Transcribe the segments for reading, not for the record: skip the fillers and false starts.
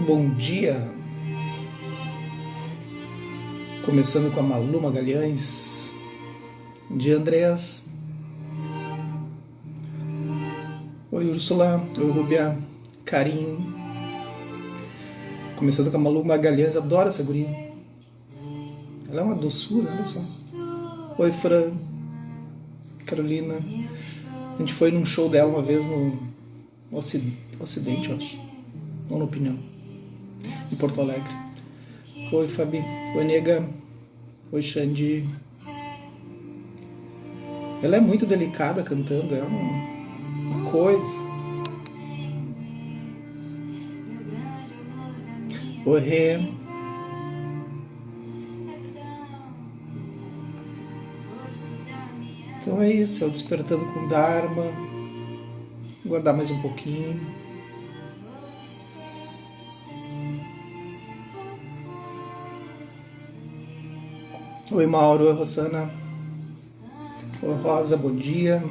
bom dia. Começando com a Malu Magalhães. Bom dia, Andréas. Oi, Úrsula. Oi, Rúbia. Karim. Começando com a Malu Magalhães. Adoro essa guria. Ela é uma doçura, olha só. Oi, Fran. Carolina. A gente foi num show dela uma vez no Ocidente, eu acho. Ou no Opinião. Em Porto Alegre. Oi, Fabi. Oi, Nega. Oi, Xandi. Ela é muito delicada cantando, é uma coisa. Oi, Rê. Então é isso, é o Despertando com Dharma. Vou guardar mais um pouquinho. Oi, Mauro. Oi, Rosana. Oi, Rosa. Bom dia.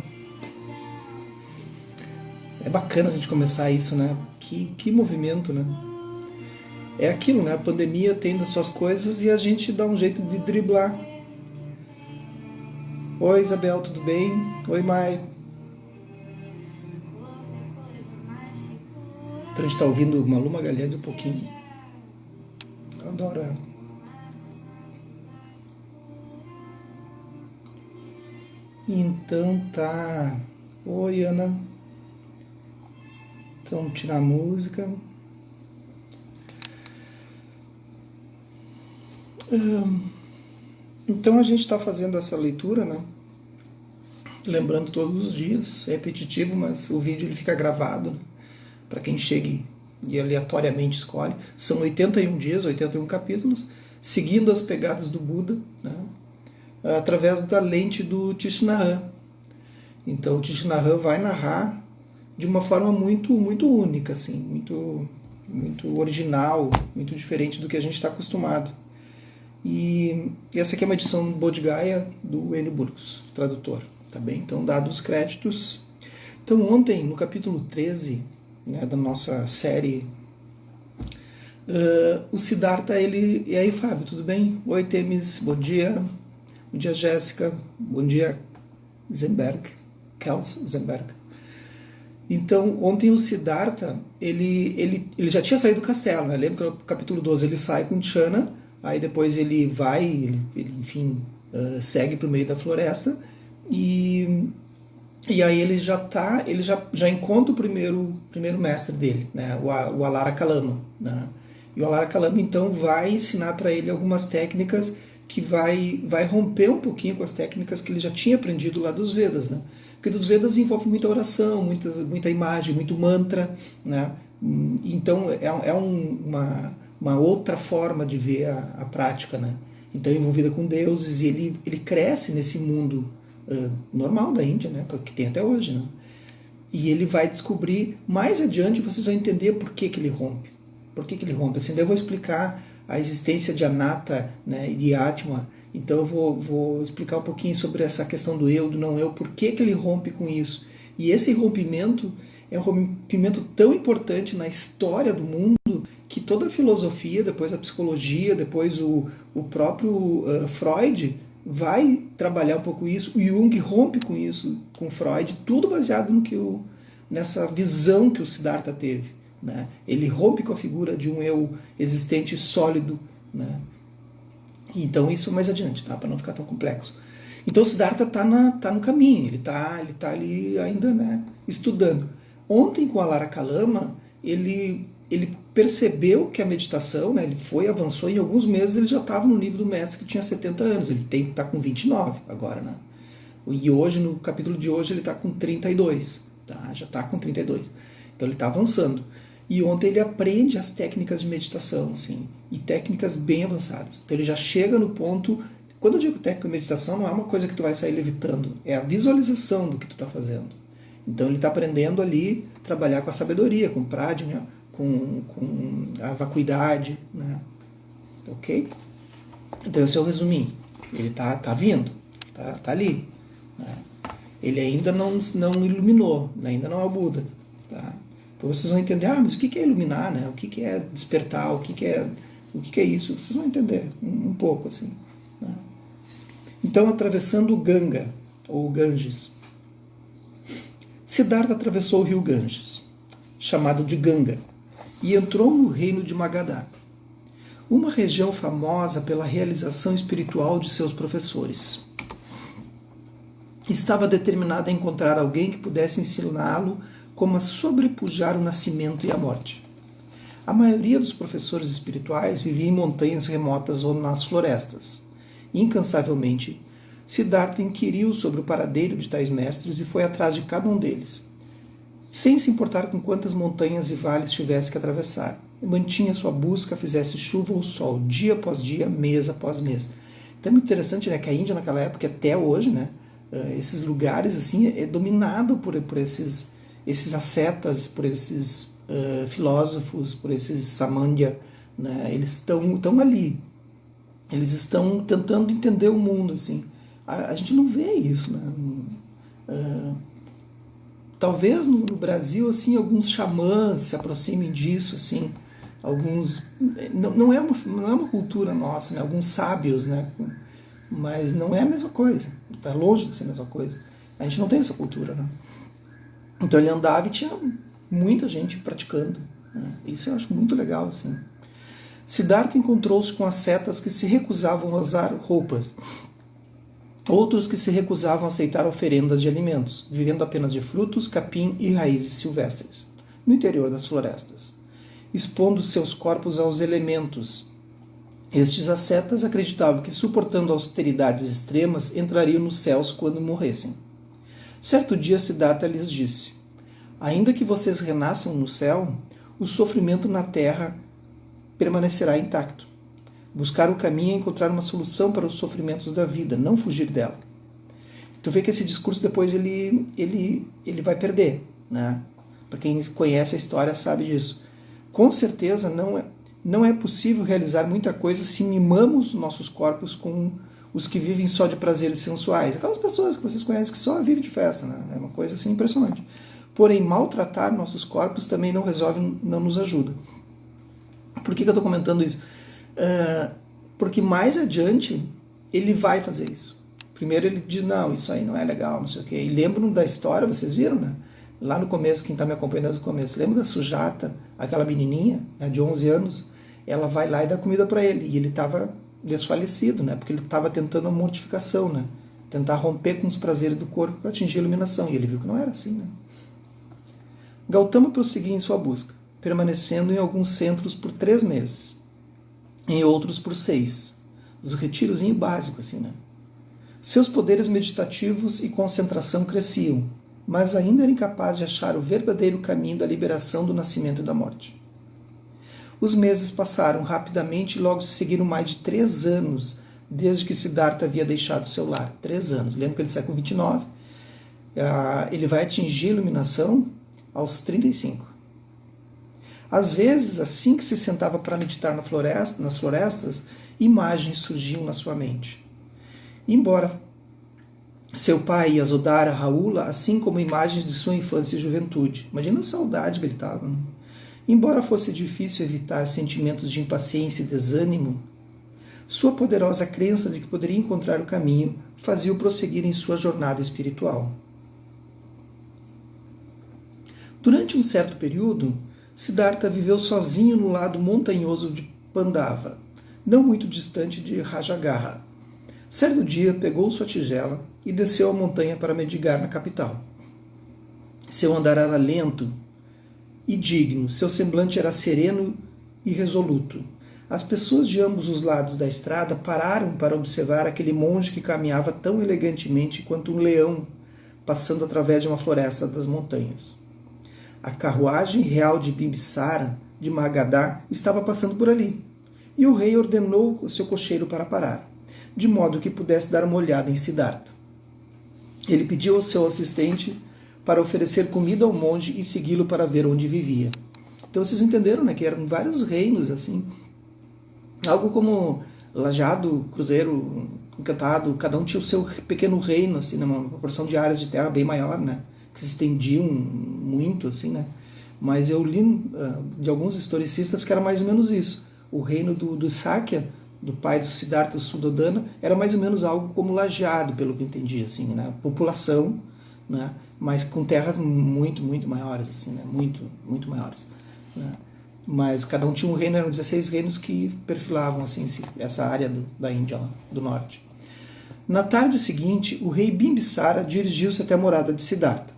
É bacana a gente começar isso, né? Que movimento, né? É aquilo, né? A pandemia tem das suas coisas e a gente dá um jeito de driblar. Oi, Isabel, tudo bem? Oi, Mai. Então a gente tá ouvindo Malu Magalhães um pouquinho. Eu adoro ela. Então tá. Oi, Ana. Então, tirar a música. Então a gente está fazendo essa leitura, né? Lembrando todos os dias, é repetitivo, mas o vídeo ele fica gravado, né? Para quem chegue e aleatoriamente escolhe. São 81 dias, 81 capítulos, seguindo as pegadas do Buda, né? Através da lente do Thich Nhat Hanh. Então o Thich Nhat Hanh vai narrar de uma forma muito única, assim, muito original, muito diferente do que a gente está acostumado. E essa aqui é uma edição Bodh Gaya do Enio Burgos, tradutor, tá bem? Então, dados os créditos. Então, ontem, no capítulo 13, né, da nossa série, o Siddhartha, ele... E aí, Fábio, tudo bem? Oi, Temis, bom dia. Bom dia, Jéssica. Bom dia, Kels Zemberg. Então, ontem o Siddhartha, ele já tinha saído do castelo, né? Lembra que no capítulo 12 ele sai com Channa, aí depois ele vai, enfim, segue para o meio da floresta, e aí ele já encontra o primeiro mestre dele, né? O Alara Kalama, né? E o Alara Kalama, então, vai ensinar para ele algumas técnicas que vai romper um pouquinho com as técnicas que ele já tinha aprendido lá dos Vedas, né? Porque dos Vedas envolve muita oração, muita imagem, muito mantra, né? Então é uma outra forma de ver a prática, né? Então envolvida com deuses, e ele cresce nesse mundo normal da Índia, né? Que tem até hoje, né? E ele vai descobrir, mais adiante vocês vão entender por que ele rompe. Por que ele rompe? Assim, daí eu vou explicar a existência de Anatta, né, e de Atma. Então eu vou explicar um pouquinho sobre essa questão do eu, do não eu, por que ele rompe com isso. E esse rompimento é um rompimento tão importante na história do mundo que toda a filosofia, depois a psicologia, depois o próprio Freud vai trabalhar um pouco isso. O Jung rompe com isso, com Freud, tudo baseado nessa visão que o Siddhartha teve, né? Ele rompe com a figura de um eu existente sólido, né? Então isso mais adiante, tá? Para não ficar tão complexo. Então o Siddhartha tá no caminho, ele tá ali ainda, né, estudando. Ontem com a Alara Kalama, ele percebeu que a meditação, né, ele avançou, em alguns meses ele já estava no nível do mestre que tinha 70 anos, ele tá com 29 agora, né? E hoje, no capítulo de hoje, ele está com 32, tá? Já está com 32. Então ele está avançando. E ontem ele aprende as técnicas de meditação, assim, e técnicas bem avançadas. Então ele já chega no ponto... Quando eu digo técnica de meditação, não é uma coisa que tu vai sair levitando, é a visualização do que tu está fazendo. Então ele está aprendendo ali trabalhar com a sabedoria, com pradnya, com a vacuidade, né? Ok? Então esse é o resuminho. Ele tá vindo, tá ali, né? Ele ainda não iluminou, ainda não é o Buda, tá? Vocês vão entender, mas o que é iluminar, né? O que é despertar, o que é isso? Vocês vão entender um pouco, assim. Né? Então, atravessando o Ganga, ou Ganges, Siddhartha atravessou o rio Ganges, chamado de Ganga, e entrou no reino de Magadha, uma região famosa pela realização espiritual de seus professores. Estava determinado a encontrar alguém que pudesse ensiná-lo como a sobrepujar o nascimento e a morte. A maioria dos professores espirituais vivia em montanhas remotas ou nas florestas. Incansavelmente, Siddhartha inquiriu sobre o paradeiro de tais mestres e foi atrás de cada um deles, sem se importar com quantas montanhas e vales tivesse que atravessar. Mantinha sua busca, fizesse chuva ou sol, dia após dia, mês após mês. Então é muito interessante, né, que a Índia naquela época, até hoje, né, esses lugares assim é dominado por esses ascetas, por esses filósofos, por esses samandya, né? Eles estão ali, eles estão tentando entender o mundo, assim. A gente não vê isso, né? Talvez no Brasil, assim, alguns xamãs se aproximem disso, assim, alguns não é uma cultura nossa, né? Alguns sábios, né? Mas não é a mesma coisa, está longe de ser a mesma coisa. A gente não tem essa cultura, né? Então ele andava e tinha muita gente praticando, né? Isso eu acho muito legal, assim. Siddhartha encontrou-se com ascetas que se recusavam a usar roupas, outros que se recusavam a aceitar oferendas de alimentos, vivendo apenas de frutos, capim e raízes silvestres, no interior das florestas, expondo seus corpos aos elementos. Estes ascetas acreditavam que, suportando austeridades extremas, entrariam nos céus quando morressem. Certo dia, Siddhartha lhes disse: ainda que vocês renasçam no céu, o sofrimento na terra permanecerá intacto. Buscar o caminho é encontrar uma solução para os sofrimentos da vida, não fugir dela. Tu vê que esse discurso depois ele vai perder, né? Para quem conhece a história sabe disso. Com certeza não é possível realizar muita coisa se mimamos nossos corpos com os que vivem só de prazeres sensuais. Aquelas pessoas que vocês conhecem que só vivem de festa, né? É uma coisa assim impressionante. Porém, maltratar nossos corpos também não resolve, não nos ajuda. Por que eu estou comentando isso? Porque mais adiante ele vai fazer isso. Primeiro ele diz, não, isso aí não é legal, não sei o quê. E lembram da história, vocês viram, né? Lá no começo, quem está me acompanhando no começo, lembra da Sujata, aquela menininha, né, de 11 anos? Ela vai lá e dá comida para ele. E ele estava desfalecido, né? Porque ele estava tentando a mortificação, né? Tentar romper com os prazeres do corpo para atingir a iluminação. E ele viu que não era assim, né? Gautama prosseguia em sua busca, permanecendo em alguns centros por 3 meses, em outros por 6. Os retirozinho básico, assim, né? Seus poderes meditativos e concentração cresciam, mas ainda era incapaz de achar o verdadeiro caminho da liberação do nascimento e da morte. Os meses passaram rapidamente e logo se seguiram mais de 3 anos desde que Siddhartha havia deixado seu lar. 3 anos. Lembra que ele sai com 29. Ele vai atingir a iluminação aos 35. Às vezes, assim que se sentava para meditar nas florestas, imagens surgiam na sua mente. Embora seu pai, Yasodhara, Raula, assim como imagens de sua infância e juventude. Imagina a saudade que ele estava. Né? Embora fosse difícil evitar sentimentos de impaciência e desânimo, sua poderosa crença de que poderia encontrar o caminho fazia-o prosseguir em sua jornada espiritual. Durante um certo período, Siddhartha viveu sozinho no lado montanhoso de Pandava, não muito distante de Rajagaha. Certo dia, pegou sua tigela e desceu a montanha para meditar na capital. Seu andar era lento e digno, seu semblante era sereno e resoluto. As pessoas de ambos os lados da estrada pararam para observar aquele monge que caminhava tão elegantemente quanto um leão passando através de uma floresta das montanhas. A carruagem real de Bimbisara, de Magadha, estava passando por ali, e o rei ordenou o seu cocheiro para parar, de modo que pudesse dar uma olhada em Siddhartha. Ele pediu ao seu assistente para oferecer comida ao monge e segui-lo para ver onde vivia. Então vocês entenderam, né, que eram vários reinos, assim, algo como Lajado, Cruzeiro, Encantado, cada um tinha o seu pequeno reino, assim, uma proporção de áreas de terra bem maior, né, que se estendiam muito, assim, né. mas eu li de alguns historicistas que era mais ou menos isso. O reino do Sakya, do pai do Siddhartha Suddhodana, era mais ou menos algo como lajeado, pelo que eu entendi, assim, né? População, né? Mas com terras muito, muito maiores, assim, né? Muito, muito maiores, né? Mas cada um tinha um reino, eram 16 reinos que perfilavam assim, essa área da Índia, lá, do norte. Na tarde seguinte, o rei Bimbisara dirigiu-se até a morada de Siddhartha,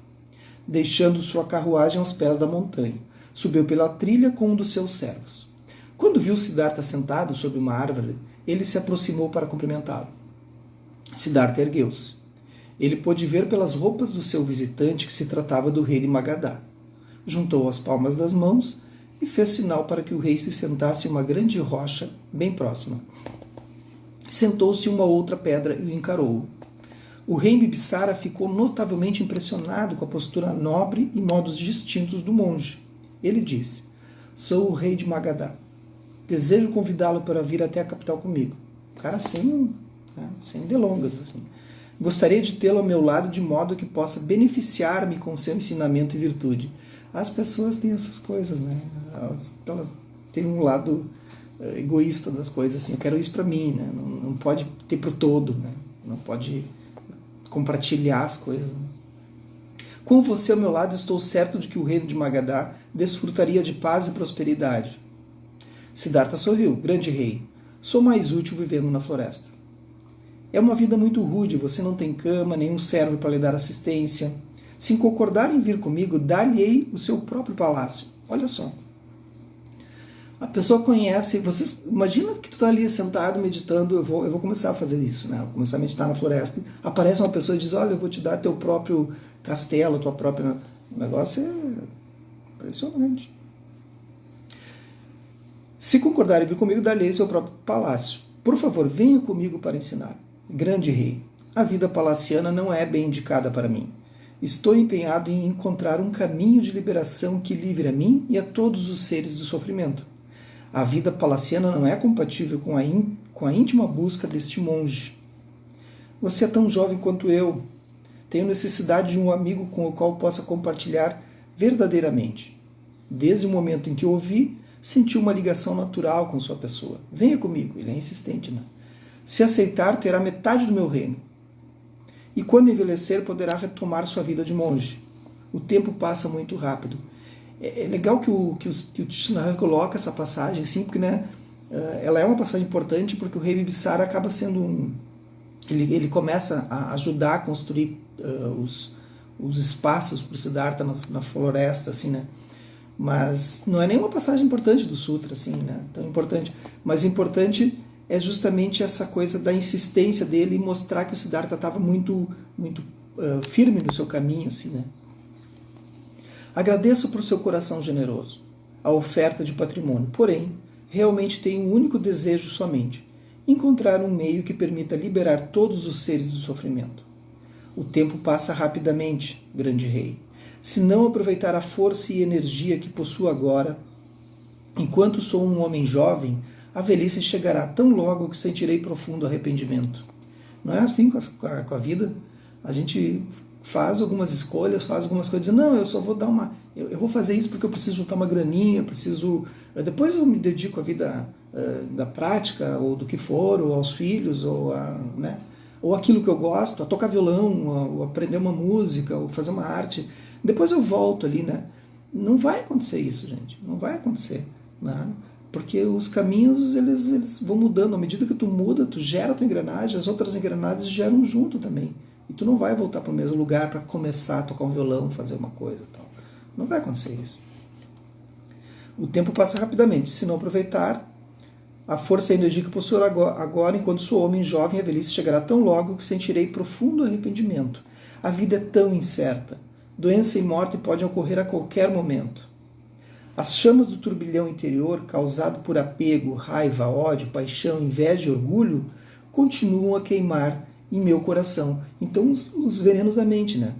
deixando sua carruagem aos pés da montanha. Subiu pela trilha com um dos seus servos. Quando viu Siddhartha sentado sob uma árvore, ele se aproximou para cumprimentá-lo. Siddhartha ergueu-se. Ele pôde ver pelas roupas do seu visitante que se tratava do rei de Magadha. Juntou as palmas das mãos e fez sinal para que o rei se sentasse em uma grande rocha bem próxima. Sentou-se em uma outra pedra e o encarou. O rei Bimbisara ficou notavelmente impressionado com a postura nobre e modos distintos do monge. Ele disse: "Sou o rei de Magadha. Desejo convidá-lo para vir até a capital comigo." O cara sem delongas. Assim. "Gostaria de tê-lo ao meu lado de modo que possa beneficiar-me com seu ensinamento e virtude." As pessoas têm essas coisas, né? Elas têm um lado egoísta das coisas, assim, eu quero isso para mim, né? Não pode ter para o todo, né? Não pode compartilhar as coisas. Né? "Com você ao meu lado, estou certo de que o reino de Magadha desfrutaria de paz e prosperidade." Siddhartha sorriu. "Grande rei, sou mais útil vivendo na floresta. É uma vida muito rude, você não tem cama, nenhum servo para lhe dar assistência. Se concordar em vir comigo, dar-lhe-ei o seu próprio palácio." Olha só. A pessoa conhece, vocês imagina que tu está ali sentado meditando, eu vou começar a fazer isso, né? Vou começar a meditar na floresta. Aparece uma pessoa e diz: "Olha, eu vou te dar teu próprio castelo, tua própria..." O negócio é impressionante. "Se concordar em vir comigo, dar-lhe-ei seu próprio palácio. Por favor, venha comigo para ensinar." "Grande rei, a vida palaciana não é bem indicada para mim. Estou empenhado em encontrar um caminho de liberação que livre a mim e a todos os seres do sofrimento. A vida palaciana não é compatível com a íntima busca deste monge. Você é tão jovem quanto eu. Tenho necessidade de um amigo com o qual possa compartilhar verdadeiramente. Desde o momento em que o ouvi, senti uma ligação natural com sua pessoa. Venha comigo." Ele é insistente, né? "Se aceitar, terá metade do meu reino. E quando envelhecer, poderá retomar sua vida de monge. O tempo passa muito rápido." É legal que o Tishnar coloca essa passagem, assim, porque, né, ela é uma passagem importante, porque o rei Bimbisara acaba sendo ele começa a ajudar a construir os espaços para o Siddhartha na floresta, assim, né? Mas não é nenhuma passagem importante do Sutra, assim, né? Tão importante. Mas importante é justamente essa coisa da insistência dele em mostrar que o Siddhartha estava muito, muito firme no seu caminho, assim, né? "Agradeço por seu coração generoso, a oferta de patrimônio, porém, realmente tenho um único desejo somente: encontrar um meio que permita liberar todos os seres do sofrimento. O tempo passa rapidamente, grande rei. Se não aproveitar a força e energia que possuo agora, enquanto sou um homem jovem, a velhice chegará tão logo que sentirei profundo arrependimento." Não é assim com a vida? A gente faz algumas escolhas, faz algumas coisas, não, eu só vou dar eu vou fazer isso porque eu preciso juntar uma graninha, depois eu me dedico à vida da prática, ou do que for, ou aos filhos, né, ou aquilo que eu gosto, a tocar violão, ou aprender uma música, ou fazer uma arte, depois eu volto ali, né? Não vai acontecer isso, gente, não vai acontecer, né? Porque os caminhos, eles vão mudando, à medida que tu muda, tu gera a tua engrenagem, as outras engrenagens geram junto também. E tu não vai voltar para o mesmo lugar para começar a tocar um violão, fazer uma coisa e tal. Não vai acontecer isso. O tempo passa rapidamente. Se não aproveitar, a força e a energia que possuo agora, enquanto sou homem jovem, a velhice chegará tão logo que sentirei profundo arrependimento. A vida é tão incerta. Doença e morte podem ocorrer a qualquer momento. As chamas do turbilhão interior, causado por apego, raiva, ódio, paixão, inveja e orgulho, continuam a queimar em meu coração. Então, os venenos da mente, né?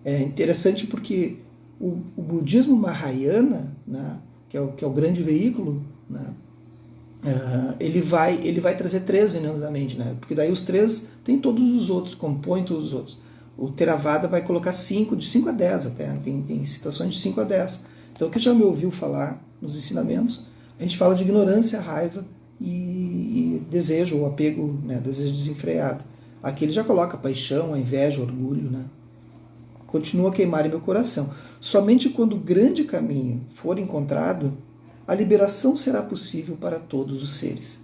É interessante porque o budismo Mahayana, né, que é o grande veículo, né, ele vai trazer 3 venenos da mente, né? Porque daí os 3 tem todos os outros, compõem todos os outros. O Theravada vai colocar 5, de 5 a 10 até, tem citações de 5 a 10. Então, quem já me ouviu falar nos ensinamentos, a gente fala de ignorância, raiva e desejo, ou apego, né, desejo desenfreado. Aqui ele já coloca paixão, a inveja, orgulho, né? Continua a queimar em meu coração. Somente quando o grande caminho for encontrado, a liberação será possível para todos os seres.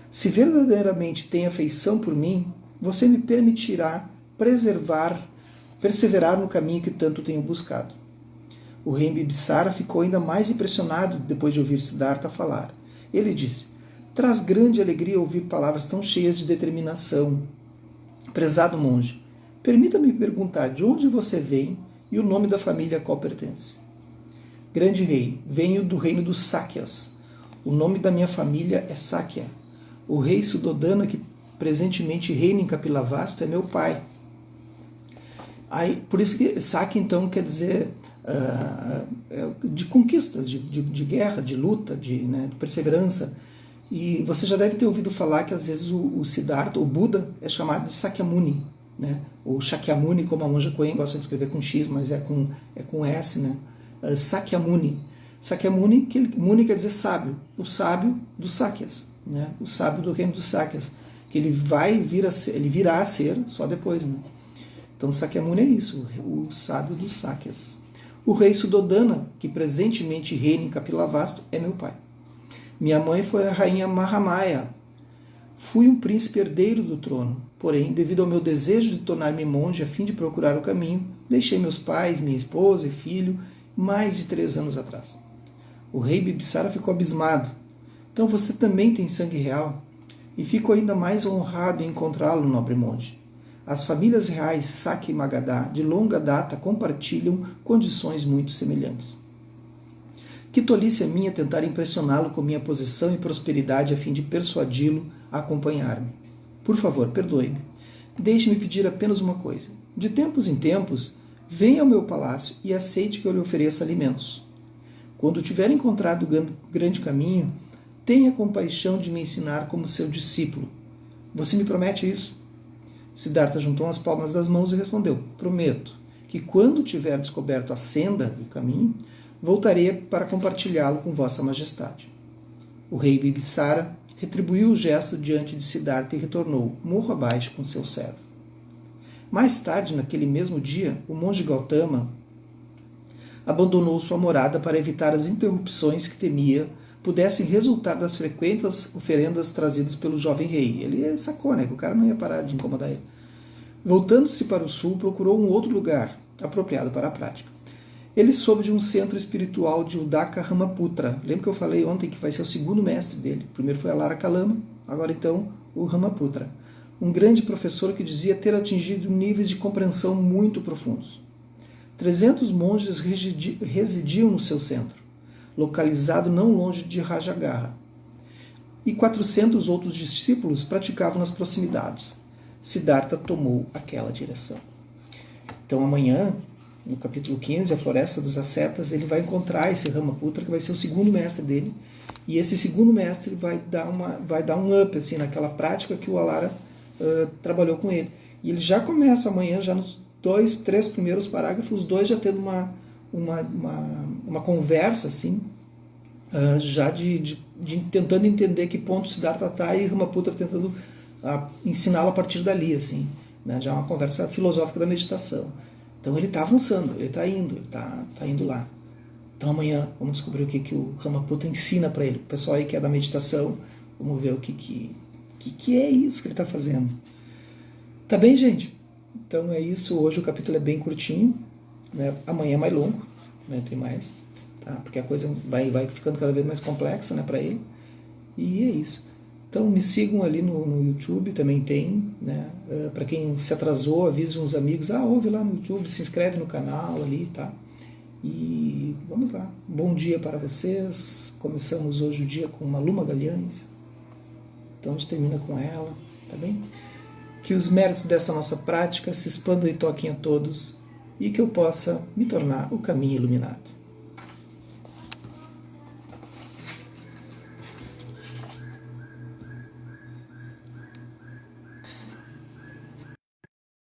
Se verdadeiramente tem afeição por mim, você me permitirá perseverar no caminho que tanto tenho buscado. O rei Bibisara ficou ainda mais impressionado depois de ouvir Siddhartha falar. Ele disse: traz grande alegria ouvir palavras tão cheias de determinação. Prezado monge, permita-me perguntar de onde você vem e o nome da família a qual pertence. Grande rei, venho do reino dos Sakyas. O nome da minha família é Sakya. O rei Suddhodana, que presentemente reina em Kapilavastu, é meu pai. Aí, por isso que Sakya, então, quer dizer de conquistas, de guerra, de luta, de perseverança. E você já deve ter ouvido falar que às vezes o Siddhartha, o Buda, é chamado de Sakyamuni, né? Ou Shakyamuni, como a monja Coen gosta de escrever com X, mas é com S, né? Sakyamuni. Sakyamuni, Muni quer dizer sábio, o sábio dos Sakyas, né? O sábio do reino dos Sakyas, que ele virá a ser só depois, né? Então Sakyamuni é isso, o sábio dos Sakyas. O rei Suddhodana, que presentemente reina em Kapilavastu, é meu pai. Minha mãe foi a rainha Mahamaya. Fui um príncipe herdeiro do trono, porém, devido ao meu desejo de tornar-me monge a fim de procurar o caminho, deixei meus pais, minha esposa e filho mais de 3 anos atrás. O rei Bibisara ficou abismado. Então você também tem sangue real? E fico ainda mais honrado em encontrá-lo, nobre monge. As famílias reais Sakya e Magadha de longa data compartilham condições muito semelhantes. Que tolice a minha tentar impressioná-lo com minha posição e prosperidade a fim de persuadi-lo a acompanhar-me. Por favor, perdoe-me. Deixe-me pedir apenas uma coisa. De tempos em tempos, venha ao meu palácio e aceite que eu lhe ofereça alimentos. Quando tiver encontrado o grande caminho, tenha compaixão de me ensinar como seu discípulo. Você me promete isso? Siddhartha juntou as palmas das mãos e respondeu: prometo que quando tiver descoberto a senda, o caminho, voltarei para compartilhá-lo com Vossa Majestade. O rei Bibisara retribuiu o gesto diante de Siddhartha e retornou, morro abaixo, com seu servo. Mais tarde, naquele mesmo dia, o monge Gautama abandonou sua morada para evitar as interrupções que temia pudessem resultar das frequentes oferendas trazidas pelo jovem rei. Ele sacou, né, que o cara não ia parar de incomodar ele. Voltando-se para o sul, procurou um outro lugar apropriado para a prática. Ele soube de um centro espiritual de Udaka Ramaputra. Lembra que eu falei ontem que vai ser o segundo mestre dele? O primeiro foi a Lara Kalama, agora então o Ramaputra. Um grande professor que dizia ter atingido níveis de compreensão muito profundos. 300 monges residiam no seu centro, localizado não longe de Rajagaha. E 400 outros discípulos praticavam nas proximidades. Siddhartha tomou aquela direção. Então amanhã, no capítulo 15, a Floresta dos Ascetas, ele vai encontrar esse Ramaputra, que vai ser o segundo mestre dele, e esse segundo mestre vai dar um up assim, naquela prática que o Alara trabalhou com ele. E ele já começa amanhã, já nos 2, 3 primeiros parágrafos, os dois já tendo uma conversa, assim, já tentando entender que ponto Siddhartha está e Ramaputra tentando ensiná-lo a partir dali, assim, né? Já é uma conversa filosófica da meditação. Então ele está avançando, ele está indo, ele está indo lá. Então amanhã vamos descobrir o que o Ramaputra ensina para ele. O pessoal aí que é da meditação, vamos ver o que é isso que ele está fazendo. Tá bem, gente? Então é isso. Hoje o capítulo é bem curtinho, né? Amanhã é mais longo, né? Tem mais, tá? Porque a coisa vai ficando cada vez mais complexa, né, para ele. E é isso. Então me sigam ali no YouTube, também tem, né? Para quem se atrasou, avise uns amigos, ouve lá no YouTube, se inscreve no canal ali, tá? E vamos lá. Bom dia para vocês. Começamos hoje o dia com Malu Magalhães. Então a gente termina com ela, tá bem? Que os méritos dessa nossa prática se expandam e toquem a todos e que eu possa me tornar o caminho iluminado.